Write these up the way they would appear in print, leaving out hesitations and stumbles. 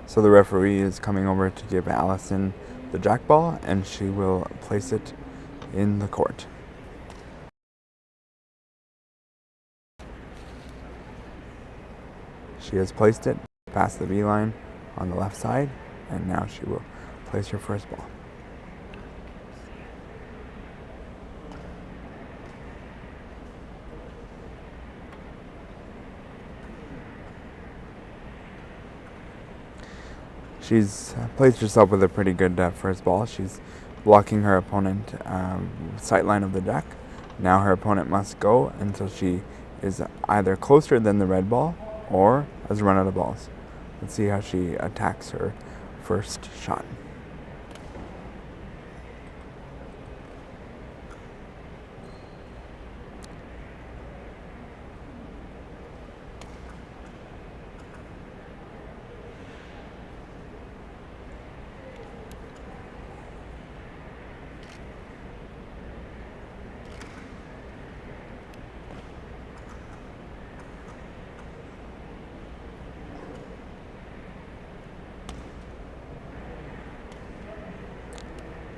So the referee is coming over to give Alison the jack ball, and she will place it in the court. She has placed it past the B line on the left side, and now she will place her first ball. She's placed herself with a pretty good first ball. She's blocking her opponent sight line of the jack. Now her opponent must go until she is either closer than the red ball or has run out of balls. Let's see how she attacks her first shot.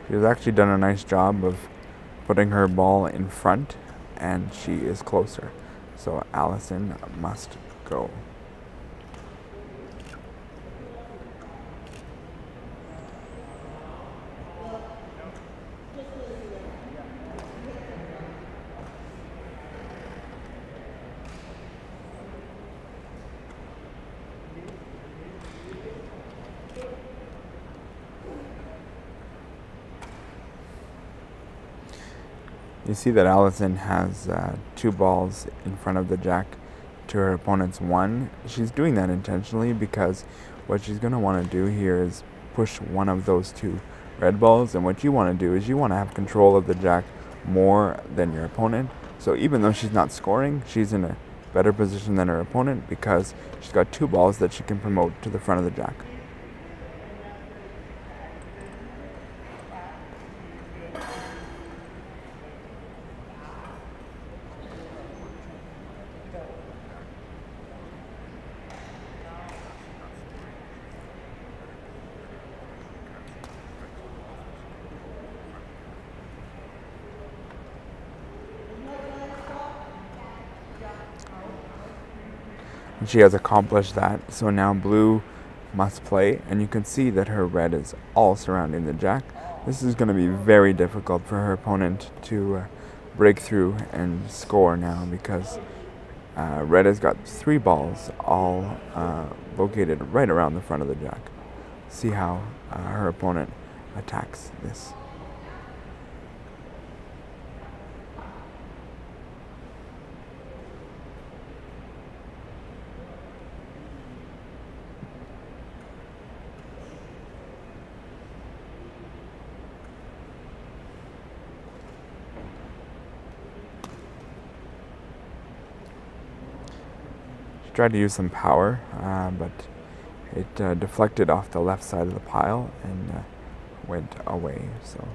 She's actually done a nice job of putting her ball in front, and she is closer. So Alison must go. You see that Alison has 2 balls in front of the jack to her opponent's 1. She's doing that intentionally because what she's going to want to do here is push one of those 2 red balls, and what you want to do is you want to have control of the jack more than your opponent. So even though she's not scoring, she's in a better position than her opponent because she's got 2 balls that she can promote to the front of the jack. She has accomplished that, so now blue must play, and you can see that her red is all surrounding the jack. This is going to be very difficult for her opponent to break through and score now because red has got 3 balls all located right around the front of the jack. See how her opponent attacks this. Tried to use some power, but it deflected off the left side of the pile and went away. So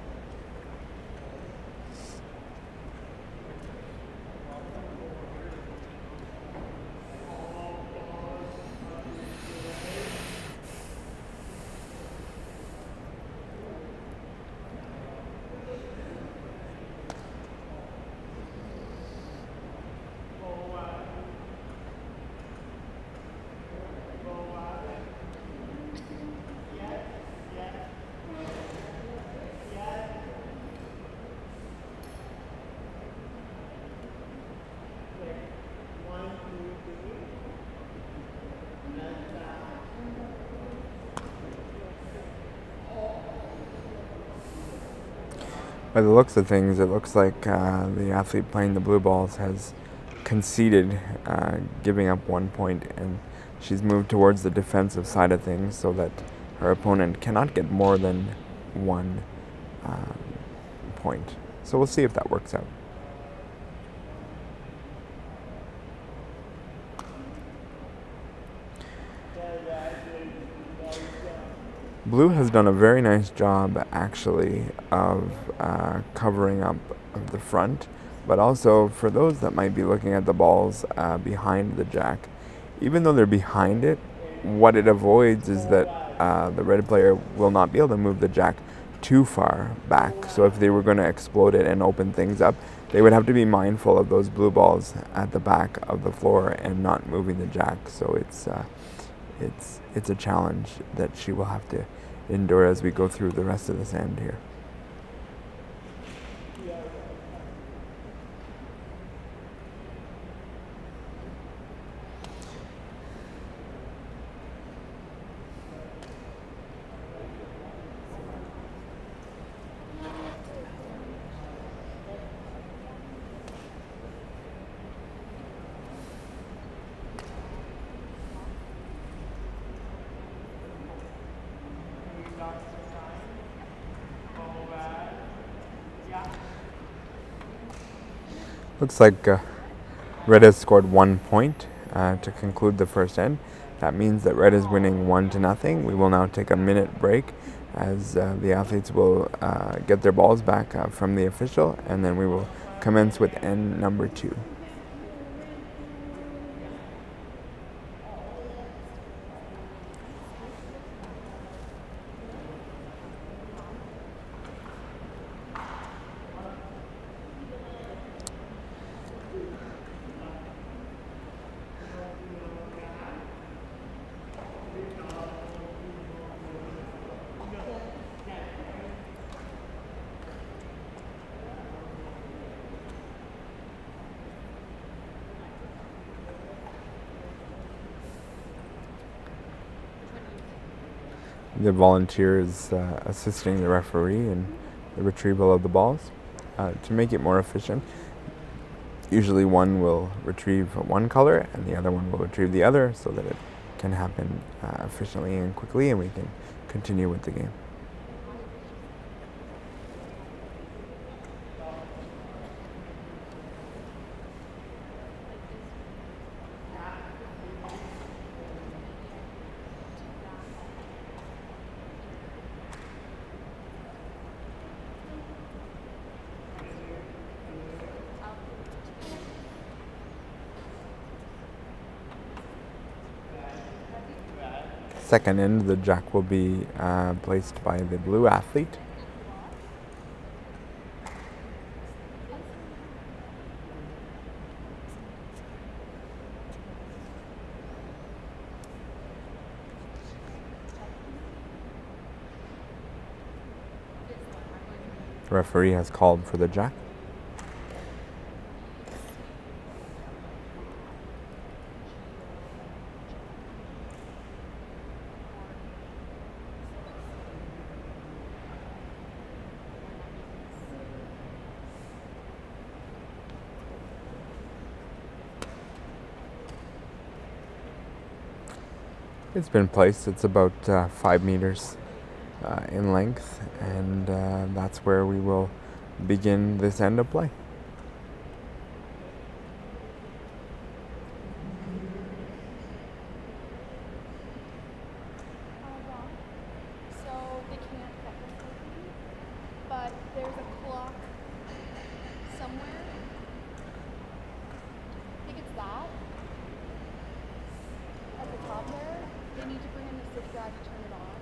by the looks of things, it looks like the athlete playing the blue balls has conceded, giving up 1 point, and she's moved towards the defensive side of things so that her opponent cannot get more than 1 point. So we'll see if that works out. Blue has done a very nice job, actually, of covering up the front, but also for those that might be looking at the balls behind the jack, even though they're behind it, what it avoids is that the red player will not be able to move the jack too far back. So if they were going to explode it and open things up, they would have to be mindful of those blue balls at the back of the floor and not moving the jack. So it's a challenge that she will have to endure as we go through the rest of the sand here. Looks like Red has scored 1 point to conclude the first end. That means that Red is winning 1-0. We will now take a minute break as the athletes will get their balls back from the official, and then we will commence with end number 2. The volunteer is assisting the referee in the retrieval of the balls. To make it more efficient, usually one will retrieve one color and the other one will retrieve the other so that it can happen efficiently and quickly, and we can continue with the game. Second end, the jack will be placed by the blue athlete. The referee has called for the jack. It's been placed. It's about 5 meters in length, and that's where we will begin this end of play. So they can't cut this movie, but there's a clock somewhere. I think it's that. At the top there. They need to bring in the zigzag to turn it on.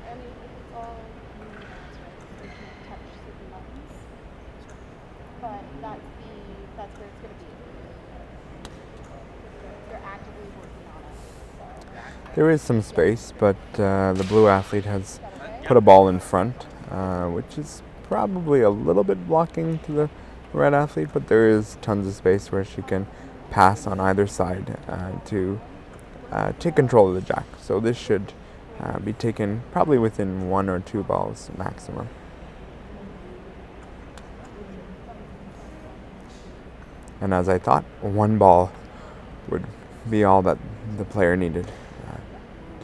I mean, it's all numerals, right? So they can't touch certain buttons. But that's where it's going to be. They're actively working on it. So. There is some space, but the blue athlete has put a ball in front, which is probably a little bit blocking to the red athlete, but there is tons of space where she can pass on either side to take control of the jack. So this should be taken probably within 1 or 2 balls maximum. And as I thought, 1 ball would be all that the player needed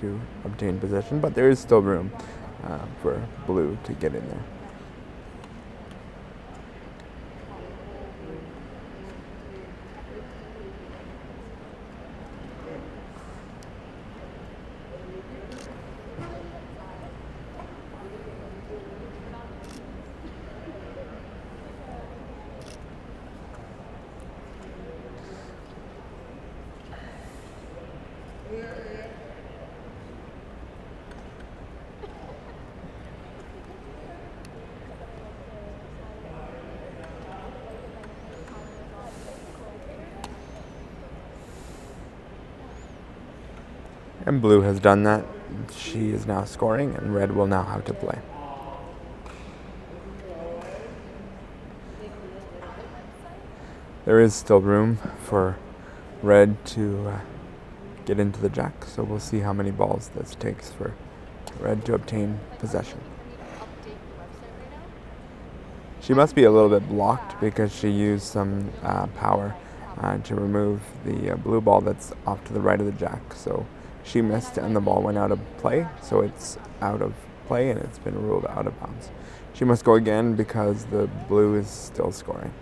to obtain possession, but there is still room for blue to get in there. And blue has done that. She is now scoring, and red will now have to play. There is still room for red to get into the jack, so we'll see how many balls this takes for red to obtain possession. She must be a little bit blocked because she used some power to remove the blue ball that's off to the right of the jack. So she missed and the ball went out of play, so it's out of play and it's been ruled out of bounds. She must go again because the blue is still scoring.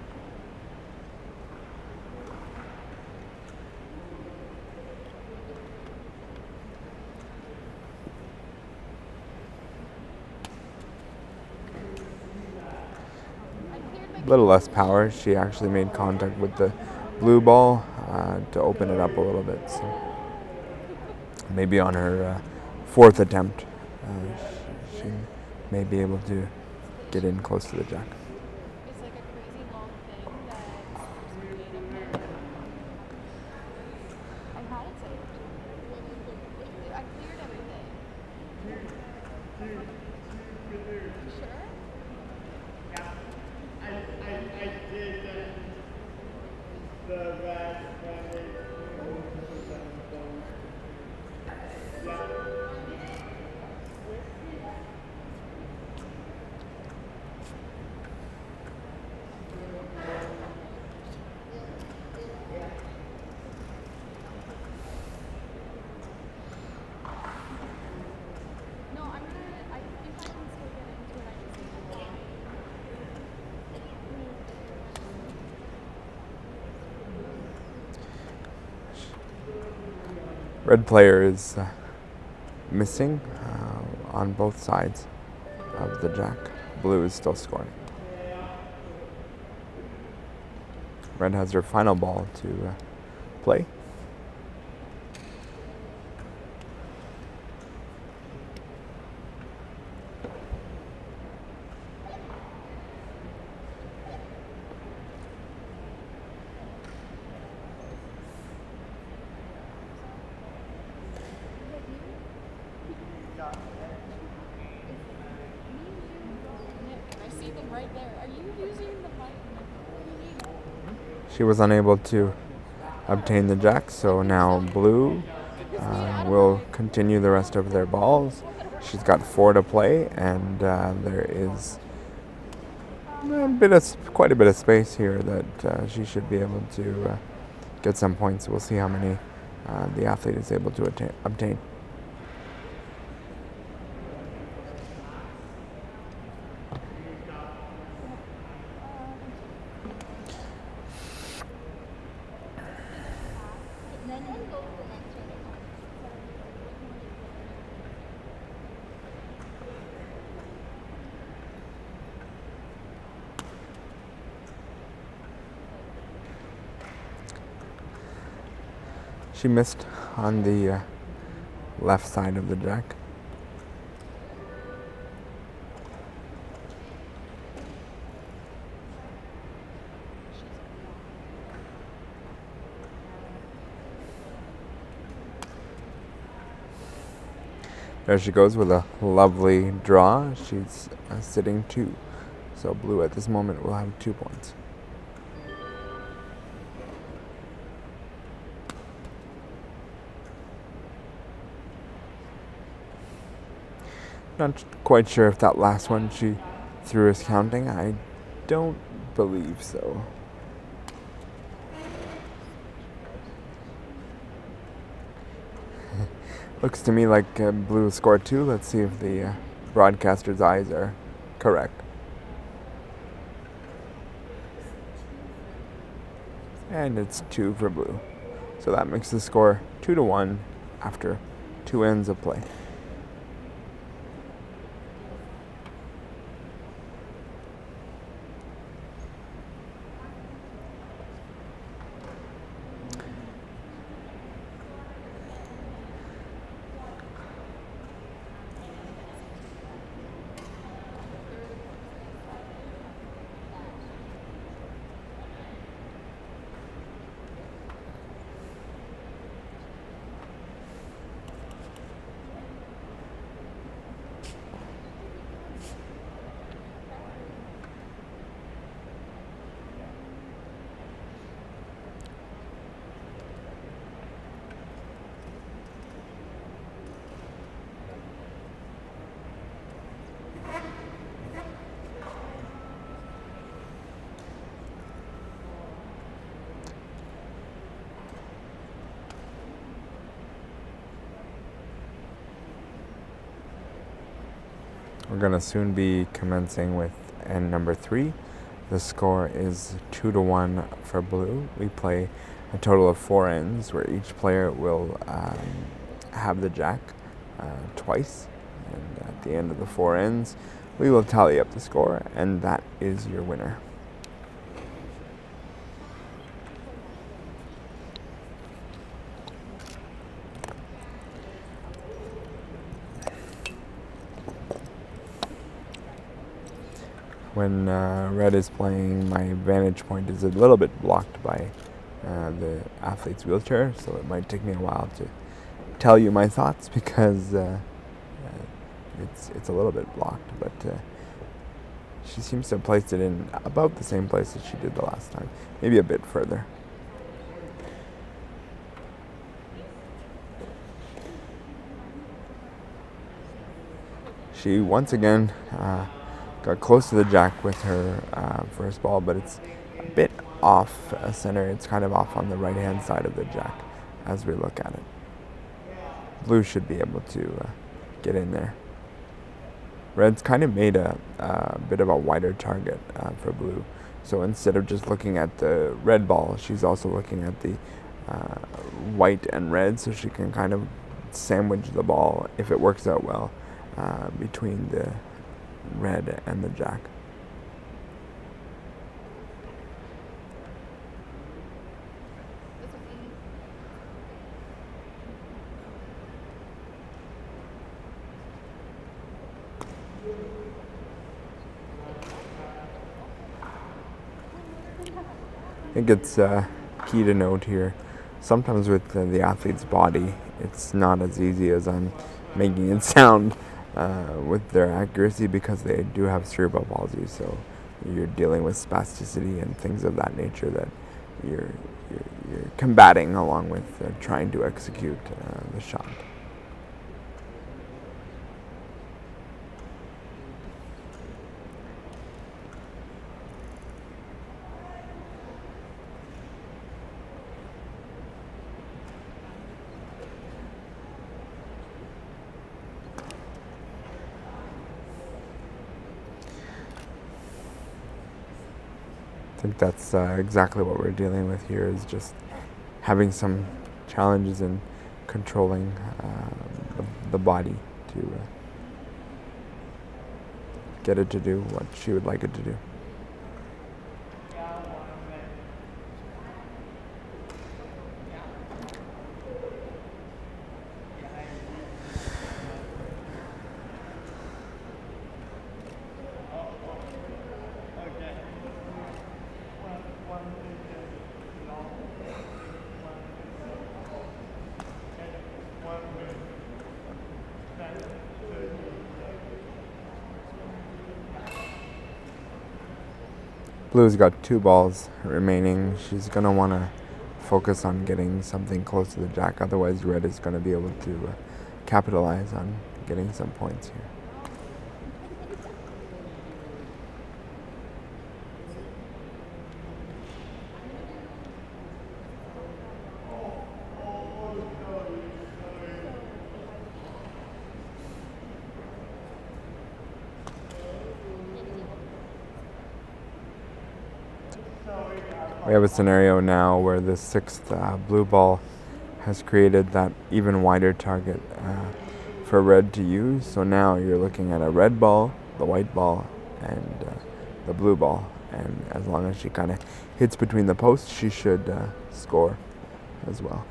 A little less power. She actually made contact with the blue ball to open it up a little bit. So maybe on her fourth attempt, she may be able to get in close to the jack. It's like a crazy long thing that I had it saved. I cleared everything. You sure? I did the red No, I think I can still get into it. I just need to lie. Red player is missing on both sides of the jack. Blue is still scoring. Red has her final ball to play. I see them right there. Are you using the mic? What do you mean? She was unable to obtain the jack, so now blue will continue the rest of their balls. She's got 4 to play, and there is quite a bit of space here that she should be able to get some points. We'll see how many the athlete is able to obtain. She missed on the left side of the jack. There she goes with a lovely draw. She's sitting 2. So blue at this moment will have 2 points. Not quite sure if that last one she threw is counting. I don't believe so. Looks to me like blue scored 2. Let's see if the broadcaster's eyes are correct. And it's 2 for blue. So that makes the score 2-1 after 2 ends of play. We're going to soon be commencing with end number 3. The score is 2-1 for blue. We play a total of 4 ends where each player will have the jack twice. And at the end of the 4 ends, we will tally up the score, and that is your winner. When red is playing, my vantage point is a little bit blocked by the athlete's wheelchair, so it might take me a while to tell you my thoughts because it's a little bit blocked, but she seems to have placed it in about the same place as she did the last time, maybe a bit further. She once again got close to the jack with her first ball, but it's a bit off center. It's kind of off on the right-hand side of the jack as we look at it. Blue should be able to get in there. Red's kind of made a bit of a wider target for blue. So instead of just looking at the red ball, she's also looking at the white and red, so she can kind of sandwich the ball, if it works out well, between the red and the jack. I think it's key to note here, sometimes with the athlete's body, it's not as easy as I'm making it sound with their accuracy, because they do have cerebral palsy, so you're dealing with spasticity and things of that nature that you're combating along with trying to execute the shot. I think that's exactly what we're dealing with here, is just having some challenges in controlling the body to get it to do what she would like it to do. Blue's got 2 balls remaining. She's going to want to focus on getting something close to the jack, otherwise red is going to be able to capitalize on getting some points here. We have a scenario now where the 6th blue ball has created that even wider target for red to use. So now you're looking at a red ball, the white ball, and the blue ball. And as long as she kind of hits between the posts, she should score as well.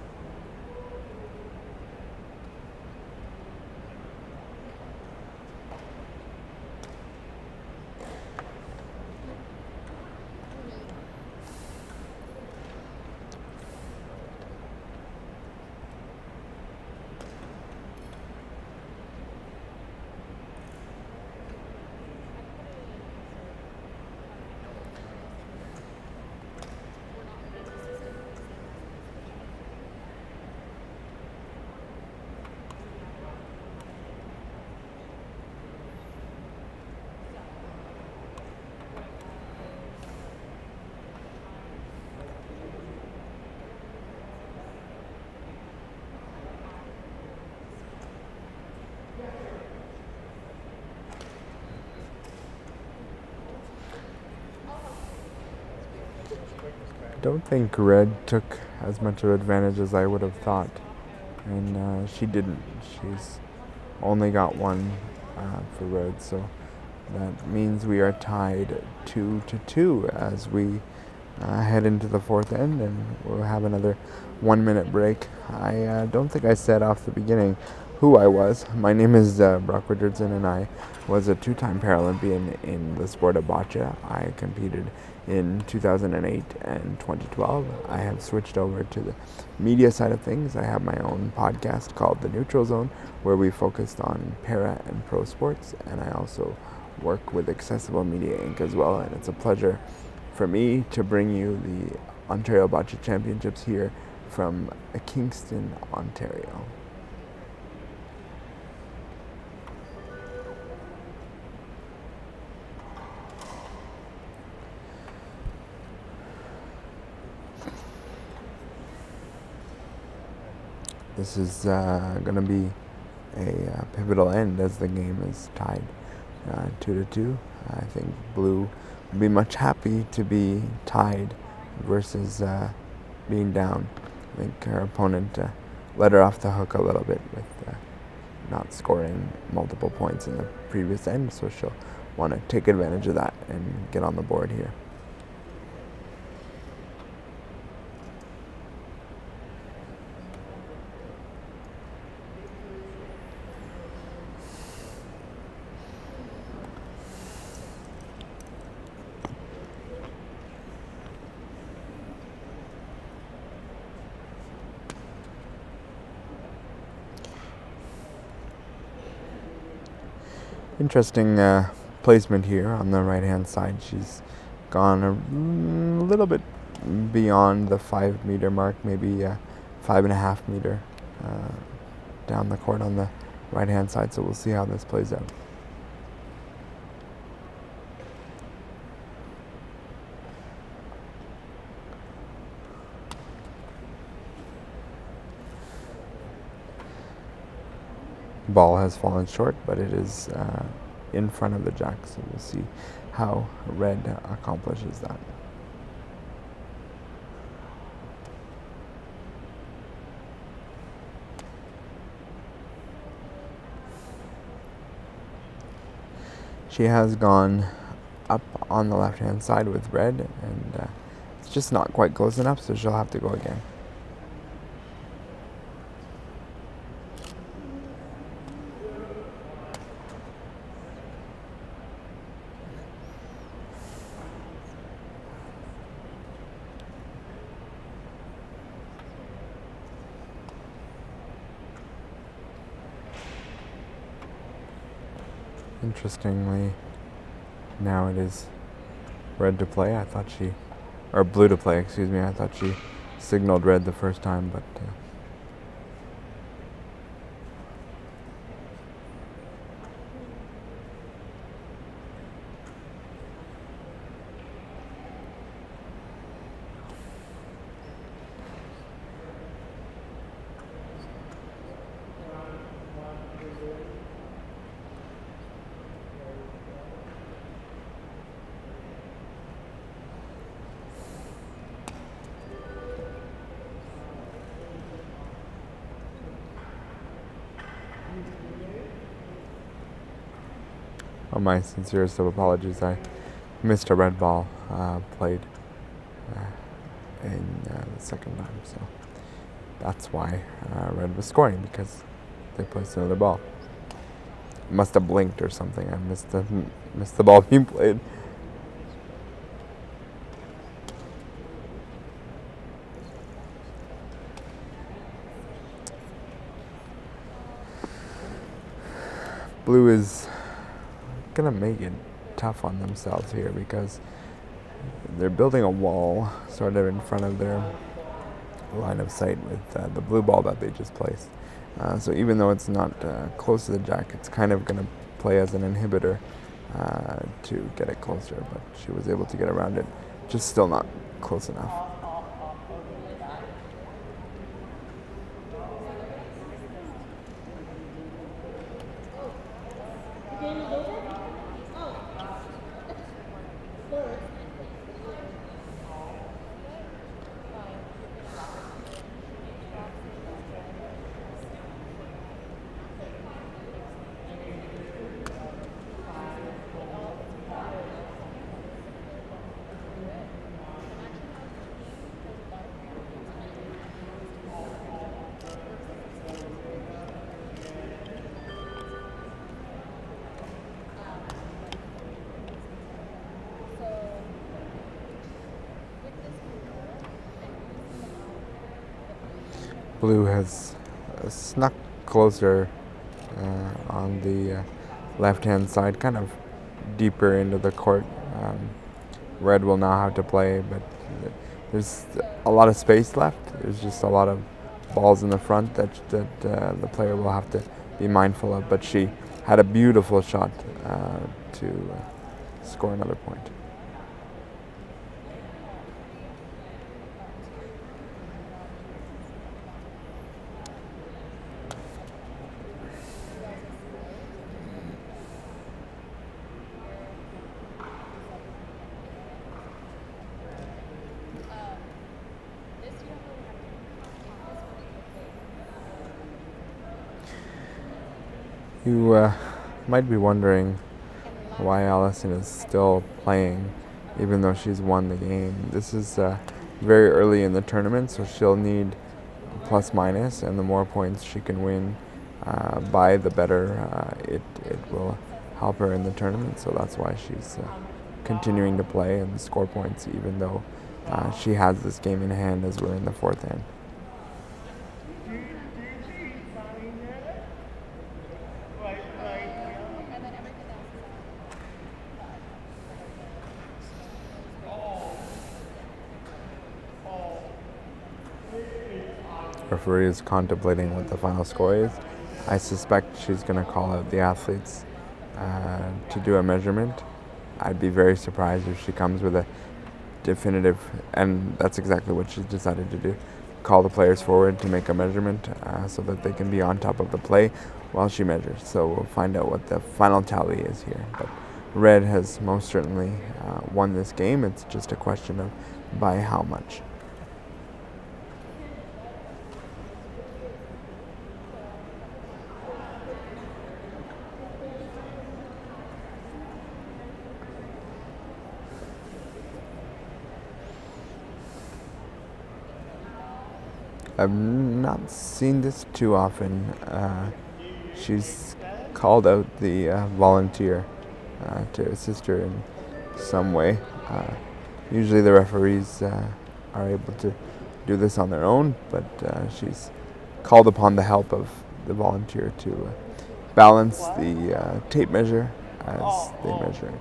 don't think red took as much of advantage as I would have thought. And she didn't. She's only got one for red, so that means we are tied 2-2 as we head into the fourth end, and we'll have another 1 minute break. I don't think I said off the beginning who I was. My name is Brock Richardson, and I was a two-time Paralympian in the sport of boccia. I competed in 2008 and 2012. I have switched over to the media side of things. I have my own podcast called The Neutral Zone, where we focused on para and pro sports, and I also work with Accessible Media Inc. as well, and it's a pleasure for me to bring you the Ontario Boccia Championships here from Kingston, Ontario. This is going to be a pivotal end as the game is tied 2-2. I think blue would be much happy to be tied versus being down. I think her opponent let her off the hook a little bit with not scoring multiple points in the previous end, so she'll want to take advantage of that and get on the board here. Interesting placement here on the right hand side. She's gone a little bit beyond the 5 meter mark, maybe 5.5 meter down the court on the right hand side, so we'll see how this plays out. Ball has fallen short, but it is in front of the jack, so we'll see how red accomplishes that. She has gone up on the left hand side with red, and it's just not quite close enough, so she'll have to go again. Interestingly, now it is red to play. I thought she, or blue to play, excuse me. I thought she signaled red the first time, but my sincerest of apologies. I missed a red ball played in the second time, so that's why red was scoring, because they placed another ball. Must have blinked or something. I missed the ball being played. Blue is gonna make it tough on themselves here, because they're building a wall sort of in front of their line of sight with the blue ball that they just placed. So even though it's not close to the jack, it's kind of gonna play as an inhibitor to get it closer, but she was able to get around it, just still not close enough. Blue has snuck closer on the left-hand side, kind of deeper into the court. Red will now have to play, but there's a lot of space left. There's just a lot of balls in the front that the player will have to be mindful of. But she had a beautiful shot to score another point. You might be wondering why Alison is still playing even though she's won the game. This is very early in the tournament, so she'll need plus minus, and the more points she can win by, the better it will help her in the tournament. So that's why she's continuing to play and score points even though she has this game in hand as we're in the fourth hand. Referee is contemplating what the final score is. I suspect she's going to call out the athletes to do a measurement. I'd be very surprised if she comes with a definitive, and that's exactly what she's decided to do. Call the players forward to make a measurement so that they can be on top of the play while she measures. So we'll find out what the final tally is here. But Red has most certainly won this game. It's just a question of by how much. I've not seen this too often. She's called out the volunteer to assist her in some way. Usually the referees are able to do this on their own, but she's called upon the help of the volunteer to balance the tape measure as they measure it.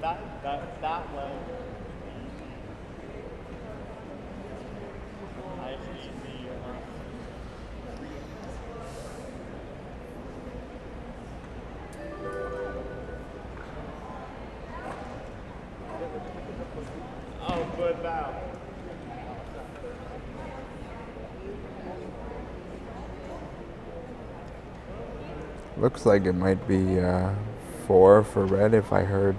That way. I see the oh, good now. Looks like it might be 4 for Red if I heard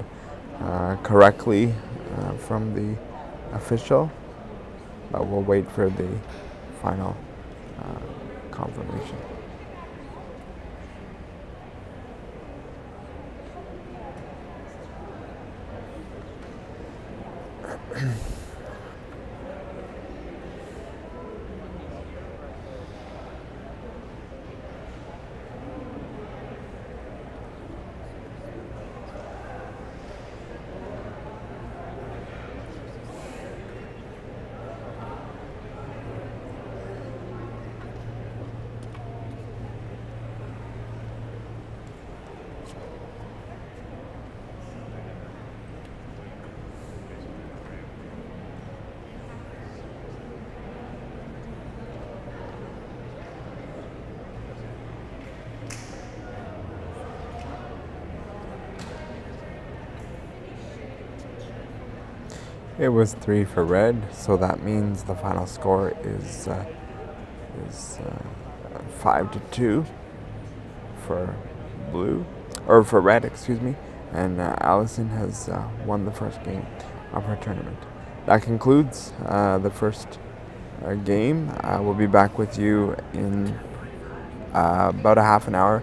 correctly from the official, but we'll wait for the final confirmation. It was 3 for Red, so that means the final score is 5-2 for Blue, or for Red, excuse me. And Alison has won the first game of her tournament. That concludes the first game. We'll be back with you in about a half an hour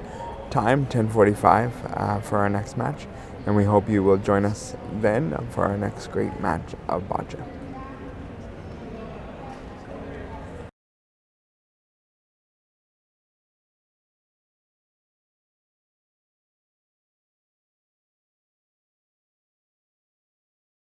time, 10:45, for our next match. And we hope you will join us then for our next great match of Boccia.